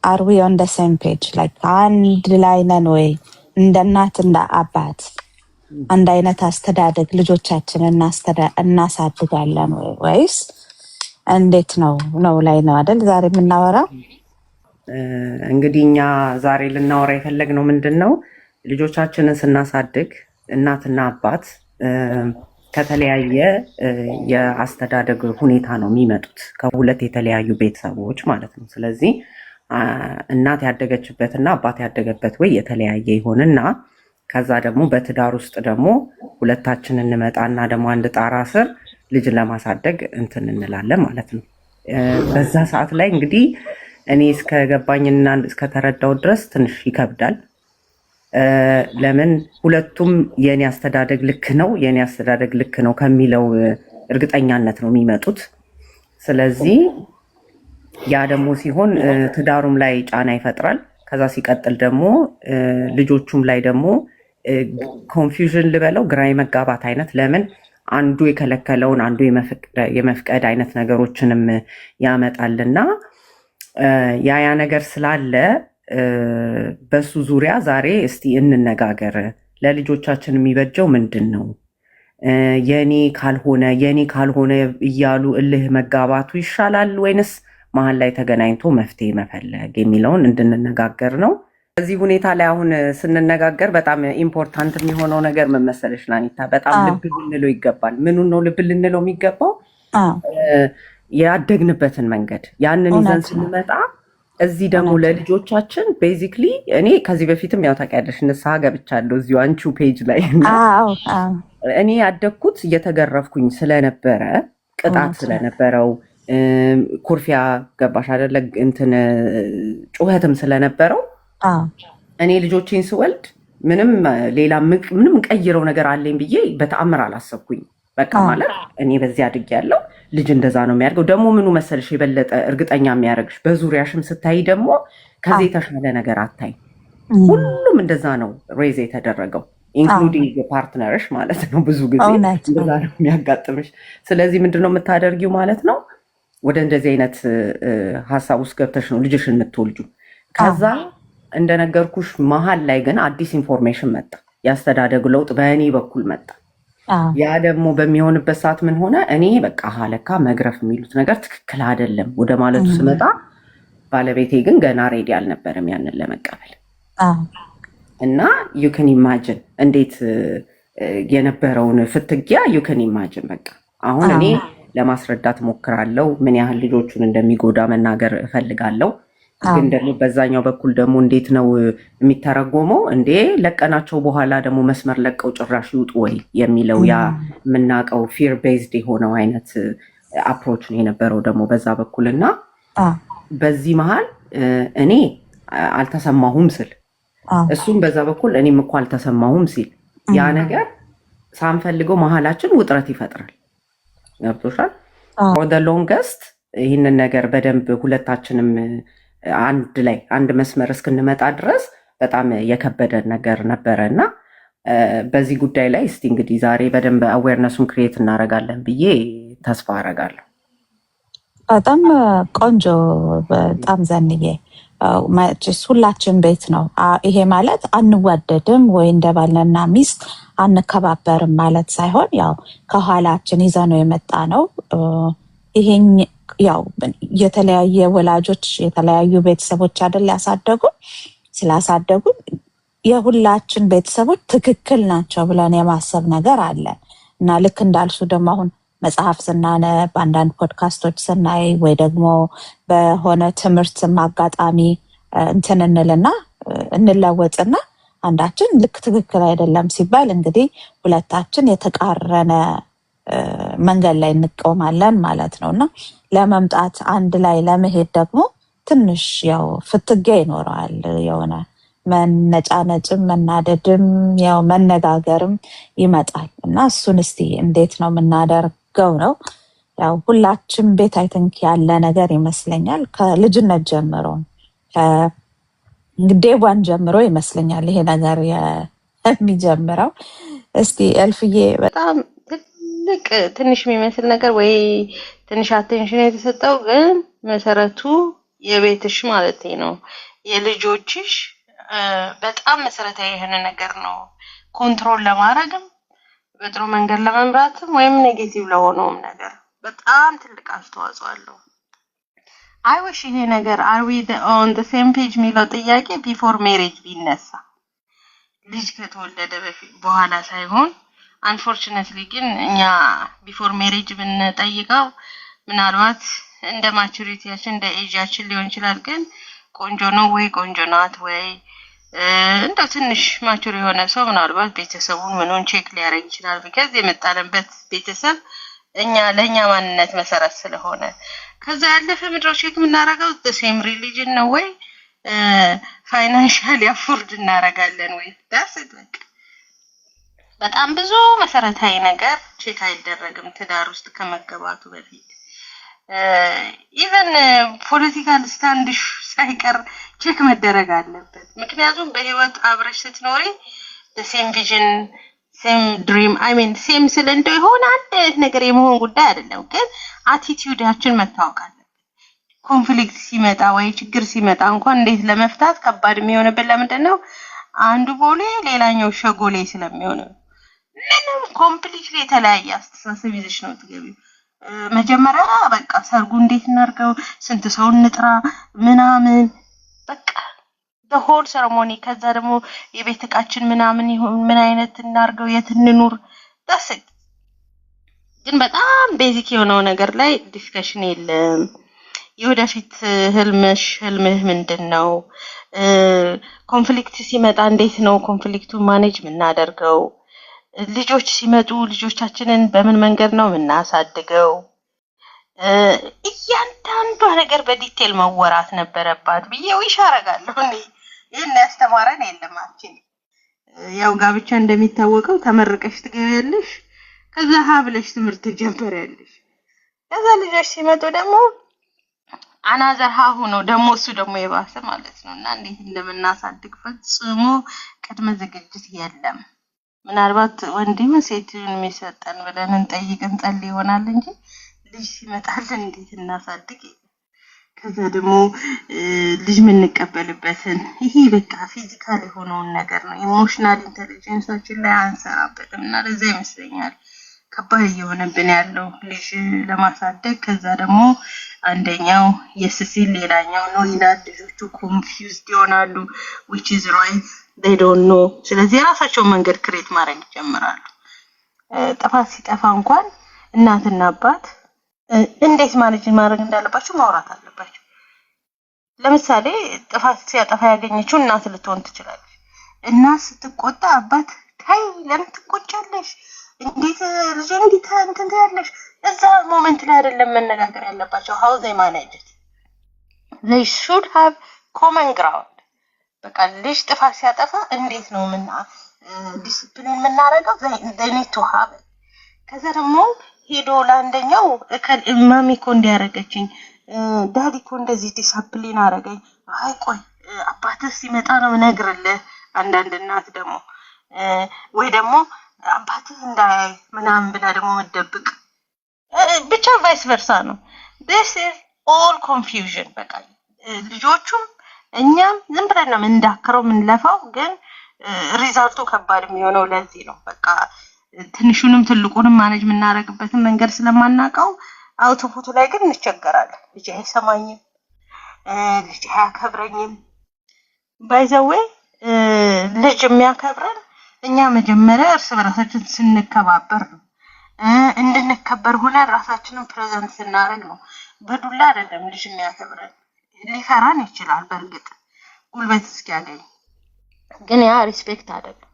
are we on the same page? like አንድ ላይ ነን ወይ? እንደ እናት እንደ አባት አንድ አይነት አስተዳደግ ልጆቻችንን እናሳድጋለን ወይስ እንዴት ነው ላይ ነው አይደል ዛሬ የምናወራው? እንግዲህ እኛ ዛሬ ልናወራ የፈለግነው ምንድነው ልጆቻችንን ስናሳድግ እናትና አባት ከተለያየ የአስተዳደግ ሁኔታ ነው የሚመጡት ከሁለት የተለያዩ ቤተሰቦች ማለት ነው። ስለዚህ እናት ያደገችበትና አባት ያደገበት ወይ የተለያየ ይሆንና ከዛ ደግሞ በትዳር ውስጥ ደግሞ ሁለታችን እንመጣና ደግሞ አንድ ጣራ ስር ልጅን ለማሳደግ እንትን እንላለን ማለት ነው። በዛ ሰዓት ላይ እንግዲህ እኔ እስከገባኝና እስከተረዳው ድረስ ትንሽ ይከብዳል። ለምን ሁለቱም የኔ አስተዳደግ ልክ ነው ከሚለው እርግጠኛነት ነው የሚመጡት። ስለዚህ ያ ደግሞ ሲሆን ትዳሩም ላይ ጫና ይፈጥራል። ከዛ ሲቀጥል ደግሞ ልጆቹም ላይ ደግሞ ኮንፊውዥን ልበለው ግራ የመጋባት አይነት ለምን አንዱ የከለከለውን አንዱ የመፍቀድ አይነት ነገሮችንም ያመጣልና ያ ነገር ስላለ በሱ ዙሪያ ዛሬ እስቲ እንነጋገር። ለልጆቻችን የሚበጀው ምንድን ነው? የኔ ካልሆነ እያሉ እልህ መጋባቱ ይሻላል ወይንስ መሀል ላይ ተገናኝቶ መፍትሄ መፈለግ የሚለውን እንድንነጋገር ነው። በዚህ ሁኔታ ላይ አሁን ስንነጋገር በጣም ኢምፖርታንት የሚሆነው ነገር ምን መሰለሽ ናኒታ፣ በጣም ልብ ልንለው ይገባል። ምኑን ነው ልብ ልንለው የሚገባው? ያደግንበትን መንገድ ያንን ይዘን ስንመጣ እዚህ ደግሞ ለልጆቻችን ቤዚክሊ እኔ ከዚህ በፊትም ያው ታውቂያለሽ ንስሐ ገብቻለሁ እዚሁ አንቺው ፔጅ ላይ እኔ ያደግኩት እየተገረፍኩኝ ስለነበረ ቅጣት ስለነበረው ኩርፊያ ገባሽ አይደለ እንትን ጩኸትም ስለነበረው እኔ ልጆቼን ስወልድ ምንም ቀይረው ነገር አለኝ ብዬ በተአምር አላሰብኩኝ። በቃ ማለት እኔ በዚህ አድጌያለሁ ልጅ እንደዛ ነው የሚያደርገው። ደግሞ ምኑ መሰልሽ የበለጠ እርግጠኛ የሚያደርግሽ በዙሪያሽም ስታይ ደግሞ ከዚህ የተሻለ ነገር አታይ። ሁሉም እንደዛ ነው ሬዝ የተደረገው ኢንክሉዲንግ ፓርትነርሽ ማለት ነው። ብዙ ጊዜ እንደዛ ነው የሚያጋጥምሽ። ስለዚህ ምንድነው የምታደርጊው ማለት ነው ወደ እንደዚህ አይነት ሀሳብ ውስጥ ገብተሽ ነው ልጅሽን የምትወልጁ። ከዛ እንደነገርኩሽ መሀል ላይ ግን አዲስ ኢንፎርሜሽን መጣ፣ ያስተዳደግ ለውጥ በእኔ በኩል መጣ። ያ ደግሞ በሚሆንበት ሰዓት ምን ሆነ? እኔ በቃ ለካ መግረፍ የሚሉት ነገር ትክክል አይደለም ወደ ማለቱ ስመጣ፣ ባለቤቴ ግን ገና ሬዲ አልነበረም ያንን ለመቀበል እና ዩከን ኢማጅን እንዴት የነበረውን ፍትጊያ ዩከን ኢማጅን። በቃ አሁን እኔ ለማስረዳት ሞክራለሁ ምን ያህል ልጆቹን እንደሚጎዳ መናገር እፈልጋለሁ። ግን ደግሞ በዛኛው በኩል ደግሞ እንዴት ነው የሚተረጎመው? እንዴ ለቀናቸው በኋላ ደግሞ መስመር ለቀው ጭራሽ ይውጡ ወይ የሚለው ያ የምናውቀው ፊር ቤዝድ የሆነው አይነት አፕሮች ነው የነበረው ደግሞ በዛ በኩል እና በዚህ መሀል እኔ አልተሰማሁም ስል እሱም በዛ በኩል እኔም እኮ አልተሰማሁም ሲል ያ ነገር ሳንፈልገው መሀላችን ውጥረት ይፈጥራል። ገብቶሻል? ፎር ዘ ሎንገስት ይህንን ነገር በደንብ ሁለታችንም አንድ መስመር እስክንመጣ ድረስ በጣም የከበደ ነገር ነበረ እና በዚህ ጉዳይ ላይ እስቲ እንግዲህ ዛሬ በደንብ አዌርነሱን ክሪኤት እናደርጋለን ብዬ ተስፋ አደርጋለሁ። በጣም ቆንጆ። በጣም ዘንዬ ሁላችን ቤት ነው ይሄ ማለት አንዋደድም ወይ እንደ ባልና ሚስት አንከባበርም ማለት ሳይሆን ያው ከኋላችን ይዘነው የመጣ ነው። ይሄን ያው የተለያየ ወላጆች የተለያዩ ቤተሰቦች አይደል ያሳደጉን። ስላሳደጉን የሁላችን ቤተሰቦች ትክክል ናቸው ብለን የማሰብ ነገር አለ እና ልክ እንዳልሱ ደግሞ አሁን መጽሐፍ ስናነብ አንዳንድ ፖድካስቶች ስናይ ወይ ደግሞ በሆነ ትምህርት አጋጣሚ እንትን እንልና እንለወጥና አንዳችን ልክ ትክክል አይደለም ሲባል እንግዲህ ሁለታችን የተቃረነ መንገድ ላይ እንቆማለን ማለት ነው እና ለመምጣት አንድ ላይ ለመሄድ ደግሞ ትንሽ ያው ፍትጊያ ይኖረዋል። የሆነ መነጫነጭም መናደድም ያው መነጋገርም ይመጣል እና እሱን እስቲ እንዴት ነው የምናደርገው ነው ያው ሁላችን ቤት አይተንክ ያለ ነገር ይመስለኛል። ከልጅነት ጀምሮ ዴዋን ጀምሮ ይመስለኛል ይሄ ነገር የሚጀምረው። እስቲ እልፍዬ በጣም ትንሽ የሚመስል ነገር ወይ ትንሽ አቴንሽን የተሰጠው ግን መሰረቱ የቤትሽ ማለት ነው የልጆችሽ በጣም መሰረታዊ የሆነ ነገር ነው ኮንትሮል ለማድረግም በጥሩ መንገድ ለመምራትም ወይም ኔጌቲቭ ለሆነውም ነገር በጣም ትልቅ አስተዋጽኦ አለው። አይ ዊሽ ይሄ ነገር are we on the same page የሚለው ጥያቄ ቢፎር ሜሬጅ ቢነሳ ልጅ ከተወለደ በኋላ ሳይሆን አንፎርቹኔትሊ ግን እኛ ቢፎር ሜሬጅ ብንጠይቀው ምናልባት እንደ ማቹሪቲያችን እንደ ኤጃችን ሊሆን ይችላል ግን ቆንጆ ነው ወይ ቆንጆ ናት ወይ እንደ ትንሽ ማቹር የሆነ ሰው ምናልባት ቤተሰቡን ምኑን ቼክ ሊያደርግ ይችላል because የመጣንበት ቤተሰብ እኛ ለኛ ማንነት መሰረት ስለሆነ ከዛ ያለፈ ምድሮ ቼክ የምናደርገው the same religion ነው ወይ ፋይናንሻሊ አፎርድ እናደርጋለን ወይ that's it በጣም ብዙ መሰረታዊ ነገር ቼክ አይደረግም ትዳር ውስጥ ከመገባቱ በፊት ኢቨን ፖለቲካል ስታንድሽ ሳይቀር ቼክ መደረግ አለበት ምክንያቱም በህይወት አብረሽ ስትኖሪ the same vision same dream I mean same ስለንዶ ይሆን አንድ ነገር የመሆን ጉዳይ አይደለም ግን አቲቲዩዳችን መታወቅ አለበት ኮንፍሊክት ሲመጣ ወይ ችግር ሲመጣ እንኳን እንዴት ለመፍታት ከባድ የሚሆንበት ለምንድነው አንዱ ቦሌ ሌላኛው ሸጎሌ ስለሚሆን ምንም ኮምፕሊትሊ የተለያየ አስተሳሰብ ይዘሽ ነው ትገቢው መጀመሪያ በቃ ሰርጉ እንዴት እናርገው ስንት ሰው እንጥራ ምናምን በቃ the whole ceremony ከዛ ደግሞ የቤት ዕቃችን ምናምን ይሁን ምን አይነት እናርገው የት እንኑር that's it ግን በጣም ቤዚክ የሆነው ነገር ላይ ዲስከሽን የለም የወደፊት ህልምህ ምንድነው ኮንፍሊክት ሲመጣ እንዴት ነው ኮንፍሊክቱን ማኔጅ ምናደርገው ልጆች ሲመጡ ልጆቻችንን በምን መንገድ ነው ምናሳድገው እያንዳንዱ ነገር በዲቴል መወራት ነበረባት ብዬው ይሻረጋለሁ እኔ ይሄን ያስተማረን የለም አክቹሊ ያው ጋብቻ እንደሚታወቀው ተመርቀሽ ትገቢያለሽ ከዛ ሀብለሽ ትምህርት ጀምሪያለሽ ከዛ ልጆች ሲመጡ ደግሞ አናዘር ሀሁ ነው ደግሞ እሱ ደግሞ የባሰ ማለት ነውና እንዴት እንደምናሳድግ ፈጽሞ ቅድመ ዝግጅት የለም ምናልባት ወንድም ሴትን የሚሰጠን ብለን እንጠይቅን ጸል ይሆናል እንጂ ልጅ ሲመጣልን እንዴት እናሳድግ ከዛ ደግሞ ልጅ ምንቀበልበትን ይሄ በቃ ፊዚካል የሆነውን ነገር ነው ኢሞሽናል ኢንተለጀንሳችን ላይ አንሰራበትምና ለዛ ይመስለኛል ከባድ የሆነብን ያለው ልጅ ለማሳደግ ከዛ ደግሞ አንደኛው የስሲል ሌላኛው ነው ይላል ልጆቹ ኮንፊውዝድ ይሆናሉ which is right they don't know ስለዚህ ራሳቸው መንገድ ክሬት ማድረግ ይጀምራሉ ጥፋት ሲጠፋ እንኳን እናትና አባት እንዴት ማድረግ እንዳለባቸው ማውራት አለባቸው ለምሳሌ ጥፋት ሲያጠፋ ያገኘችው እናት ልትሆን ትችላለች እናት ስትቆጣ አባት ታይ ለምን ትቆጫለሽ እንዴት ልጅ እንዴት እንትን ያለሽ እዛ ሞመንት ላይ አይደለም መነጋገር ያለባቸው how they manage it they should have common ground በቃ ልጅ ጥፋት ሲያጠፋ እንዴት ነው ዲሲፕሊን ምናረጋው they need to have it ከዛ ደግሞ ሄዶ ለአንደኛው ማሚ ኮ እንዲያረጋችኝ ዳዲ ኮ እንደዚህ ዲሲፕሊን አረጋኝ አይ ቆይ አባትህ ሲመጣ ነው ነግርልህ አንዳንድ እናት ደግሞ ወይ ደግሞ አባትህ እንዳይ ምናምን ብላ ደግሞ መደብቅ ብቻ ቫይስ ቨርሳ ነው this is all confusion በቃ ልጆቹም እኛም ዝም ብለን ነው እንዳከረው ምንለፋው ግን ሪዛልቱ ከባድ የሚሆነው ለዚህ ነው በቃ ትንሹንም ትልቁንም ማኔጅ ምናረግበትን መንገድ ስለማናቀው አውቶፑቱ ላይ ግን እንቸገራለን ልጅ አይሰማኝም ልጅ አያከብረኝም by the way ልጅ የሚያከብረን እኛ መጀመሪያ እርስ በራሳችን ስንከባበር ነው እንድንከበር ሆነ ራሳችንን ፕሬዘንት ስናረግ ነው በዱላ አይደለም ልጅ የሚያከብረን ሊፈራን ይችላል በርግጥ ጉልበት እስኪያገኝ ግን ያ ሪስፔክት አይደለም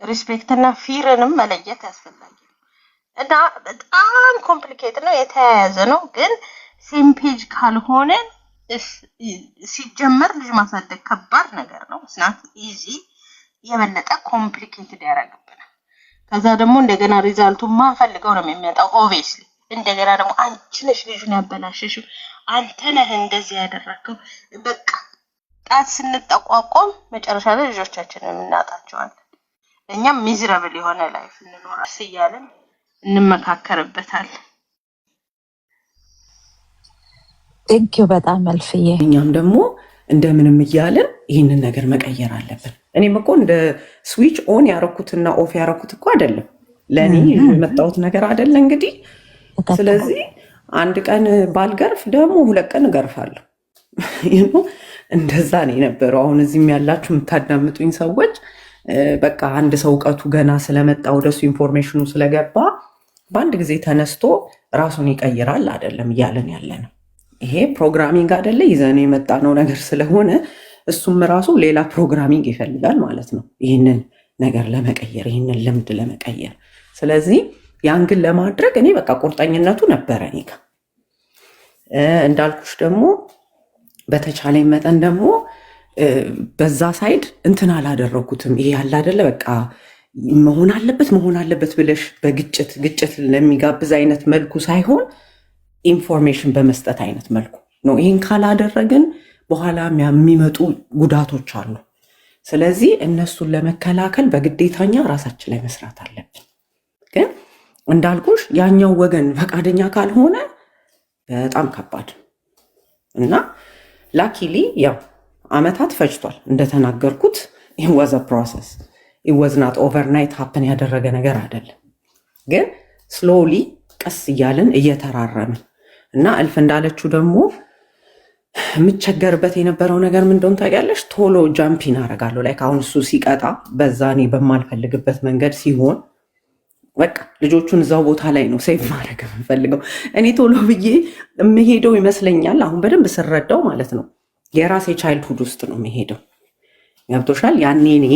ሪስፔክት እና ፊርንም መለየት ያስፈልጋል እና በጣም ኮምፕሊኬትድ ነው የተያያዘ ነው ግን ሴም ፔጅ ካልሆነ ሲጀመር ልጅ ማሳደግ ከባድ ነገር ነው it's not easy የበለጠ ኮምፕሊኬትድ ያደርግብናል ከዛ ደግሞ እንደገና ሪዛልቱ ማፈልገው ነው የሚመጣው obviously እንደገና ደግሞ አንቺ ነሽ ልጅን ያበላሽሽው አንተ ነህ እንደዚህ ያደረከው በቃ ጣት ስንጠቋቋም መጨረሻ ላይ ልጆቻችንን እናጣቸዋለን እኛም ሚዝራብል የሆነ ላይፍ እንኖራለን ሲያለን እንመካከርበታል ቴንኪዩ በጣም አልፍዬ። እኛም ደግሞ እንደምንም እያልን ይህንን ነገር መቀየር አለብን። እኔም እኮ እንደ ስዊች ኦን ያረኩትና ኦፍ ያረኩት እኮ አይደለም፣ ለእኔ የመጣሁት ነገር አይደለ እንግዲህ። ስለዚህ አንድ ቀን ባልገርፍ ደግሞ 2 ቀን እገርፋለሁ። እንደዛ ነው የነበረው። አሁን እዚህም ያላችሁ የምታዳምጡኝ ሰዎች በቃ አንድ ሰው እውቀቱ ገና ስለመጣ ወደሱ ኢንፎርሜሽኑ ስለገባ በአንድ ጊዜ ተነስቶ ራሱን ይቀይራል አይደለም እያለን ያለ ነው። ይሄ ፕሮግራሚንግ አይደለ ይዘን የመጣ ነው ነገር ስለሆነ እሱም ራሱ ሌላ ፕሮግራሚንግ ይፈልጋል ማለት ነው፣ ይህንን ነገር ለመቀየር፣ ይህንን ልምድ ለመቀየር። ስለዚህ ያን ግን ለማድረግ እኔ በቃ ቁርጠኝነቱ ነበረ እኔ ጋ። እንዳልኩሽ ደግሞ በተቻለኝ መጠን ደግሞ በዛ ሳይድ እንትን አላደረኩትም። ይሄ ያለ አይደለ በቃ መሆን አለበት ብለሽ ግጭት ለሚጋብዝ አይነት መልኩ ሳይሆን ኢንፎርሜሽን በመስጠት አይነት መልኩ ነው። ይህን ካላደረግን በኋላ የሚመጡ ጉዳቶች አሉ። ስለዚህ እነሱን ለመከላከል በግዴታኛ ራሳችን ላይ መስራት አለብን። ግን እንዳልኩሽ ያኛው ወገን ፈቃደኛ ካልሆነ በጣም ከባድ እና ላኪሊ ያው አመታት ፈጅቷል። እንደተናገርኩት it was a process. it was not overnight happen ያደረገ ነገር አይደለም። ግን ስሎሊ ቀስ እያልን እየተራረምን እና እልፍ እንዳለችው ደግሞ የምቸገርበት የነበረው ነገር ምን እንደሆነ ታውቂያለሽ? ቶሎ ጃምፒን አደርጋለሁ። ላይክ አሁን እሱ ሲቀጣ በዛ እኔ በማልፈልግበት መንገድ ሲሆን በቃ ልጆቹን እዛው ቦታ ላይ ነው ሴቭ ማድረግ የምፈልገው። እኔ ቶሎ ብዬ የምሄደው ይመስለኛል አሁን በደንብ ስረዳው ማለት ነው የራሴ ቻይልድሁድ ውስጥ ነው የምሄደው። ገብቶሻል? ያኔ እኔ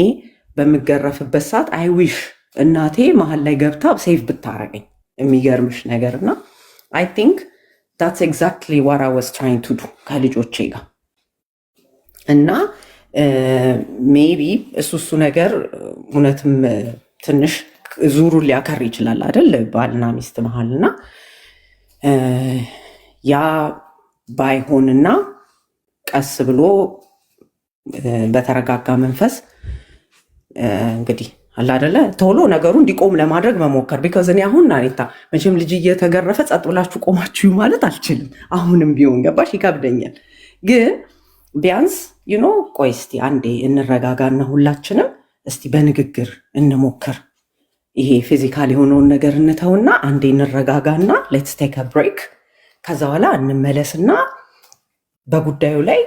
በምገረፍበት ሰዓት አይዊሽ እናቴ መሀል ላይ ገብታ ሴቭ ብታረገኝ የሚገርምሽ ነገር እና አይ ቲንክ that's exactly what I was trying to do ከልጆቼ ጋር እና ሜቢ እሱ ነገር እውነትም ትንሽ ዙሩን ሊያከር ይችላል አይደል ባልና ሚስት መሀልና ያ ባይሆንና ቀስ ብሎ በተረጋጋ መንፈስ እንግዲህ አላደለ ቶሎ ነገሩ እንዲቆም ለማድረግ መሞከር። ቢኮዝ እኔ አሁን ናኔታ መቼም ልጅ እየተገረፈ ጸጥ ብላችሁ ቆማችሁ ማለት አልችልም። አሁንም ቢሆን ገባሽ ይከብደኛል። ግን ቢያንስ ቆይ እስቲ አንዴ እንረጋጋና ሁላችንም እስቲ በንግግር እንሞክር። ይሄ ፊዚካል የሆነውን ነገር እንተውና አንዴ እንረጋጋና ሌትስ ቴክ አ ብሬክ። ከዛ በኋላ እንመለስና በጉዳዩ ላይ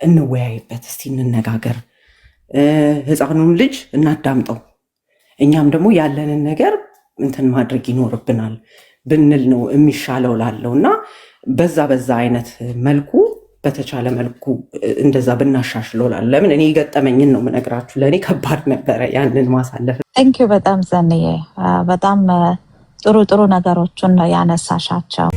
እንወያይበት። እስቲ እንነጋገር። ህፃኑን ልጅ እናዳምጠው። እኛም ደግሞ ያለንን ነገር እንትን ማድረግ ይኖርብናል ብንል ነው የሚሻለው ላለው እና በዛ አይነት መልኩ በተቻለ መልኩ እንደዛ ብናሻሽለው ላለው። ለምን እኔ የገጠመኝን ነው የምነግራችሁ። ለእኔ ከባድ ነበረ ያንን ማሳለፍ። ቴንኪው በጣም ዘንዬ፣ በጣም ጥሩ ነገሮችን ነው ያነሳሻቸው።